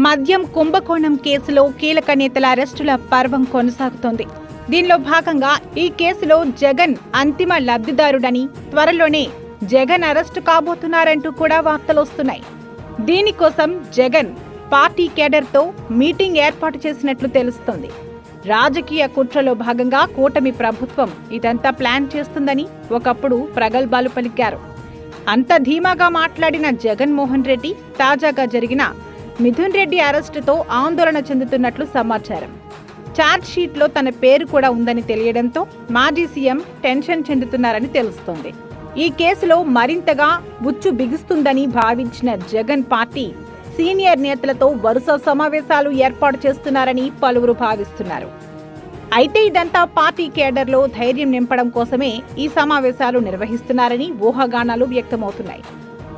మద్యం కుంభకోణం కేసులో కీలక నేతల అరెస్టుల పర్వం కొనసాగుతోంది. దీనిలో భాగంగా ఈ కేసులో జగన్ అంతిమ లబ్ధిదారుడని, త్వరలోనే జగన్ అరెస్టు కాబోతున్నారంటూ కూడా వార్తలొస్తున్నాయి. దీనికోసం జగన్ పార్టీ కేడర్తో మీటింగ్ ఏర్పాటు చేసినట్లు తెలుస్తోంది. రాజకీయ కుట్రలో భాగంగా కూటమి ప్రభుత్వం ఇదంతా ప్లాన్ చేస్తుందని ఒకప్పుడు ప్రగల్భాలు పలికారు. అంత ధీమాగా మాట్లాడిన జగన్మోహన్ రెడ్డి తాజాగా జరిగిన మిథున్ రెడ్డి అరెస్టుతో ఆందోళన చెందుతున్నట్లు సమాచారం. ఛార్జ్ షీట్లో తన పేరు కూడా ఉందని తెలియడంతో మాజీ సీఎం టెన్షన్ చెందుతున్నారని తెలుస్తోంది. ఈ కేసులో మరింతగా ఉచ్చు బిగుస్తుందని భావించిన జగన్ పార్టీ సీనియర్ నేతలతో వరుస సమావేశాలు ఏర్పాటు చేస్తున్నారని పలువురు భావిస్తున్నారు. అయితే ఇదంతా పార్టీ కేడర్లో ధైర్యం నింపడం కోసమే ఈ సమావేశాలు నిర్వహిస్తున్నారని ఊహాగానాలు వ్యక్తమవుతున్నాయి.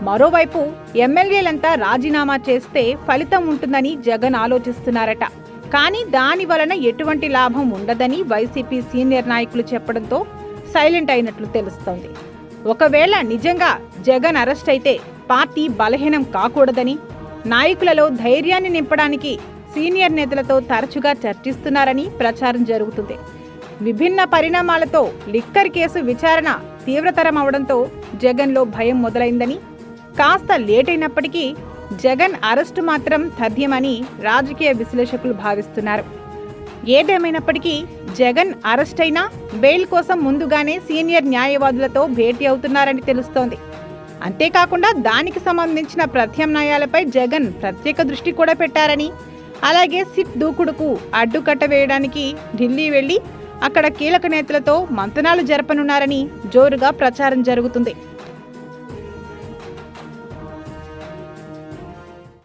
మరోవైపు ఎమ్మెల్యేలంతా రాజీనామా చేస్తే ఫలితం ఉంటుందని జగన్ ఆలోచిస్తున్నారట. కానీ దాని వలన ఎటువంటి లాభం ఉండదని వైసీపీ సీనియర్ నాయకులు చెప్పడంతో సైలెంట్ అయినట్లు తెలుస్తోంది. ఒకవేళ నిజంగా జగన్ అరెస్ట్ అయితే పార్టీ బలహీనం కాకూడదని, నాయకులలో ధైర్యాన్ని నింపడానికి సీనియర్ నేతలతో తరచుగా చర్చిస్తున్నారని ప్రచారం జరుగుతుంది. విభిన్న పరిణామాలతో లిక్కర్ కేసు విచారణ తీవ్రతరం అవడంతో జగన్లో భయం మొదలైందని, కాస్త లేట్ అయినప్పటికీ జగన్ అరెస్టు మాత్రం తథ్యమని రాజకీయ విశ్లేషకులు భావిస్తున్నారు. ఏదేమైనప్పటికీ జగన్ అరెస్ట్ అయినా బెయిల్ కోసం ముందుగానే సీనియర్ న్యాయవాదులతో భేటీ అవుతున్నారని తెలుస్తోంది. అంతేకాకుండా దానికి సంబంధించిన ప్రత్యామ్నాయాలపై జగన్ ప్రత్యేక దృష్టి కూడా పెట్టారని, అలాగే సిట్ దూకుడుకు అడ్డుకట్ట వేయడానికి ఢిల్లీ వెళ్లి అక్కడ కీలక నేతలతో మంతనాలు జరపనున్నారని జోరుగా ప్రచారం జరుగుతుంది.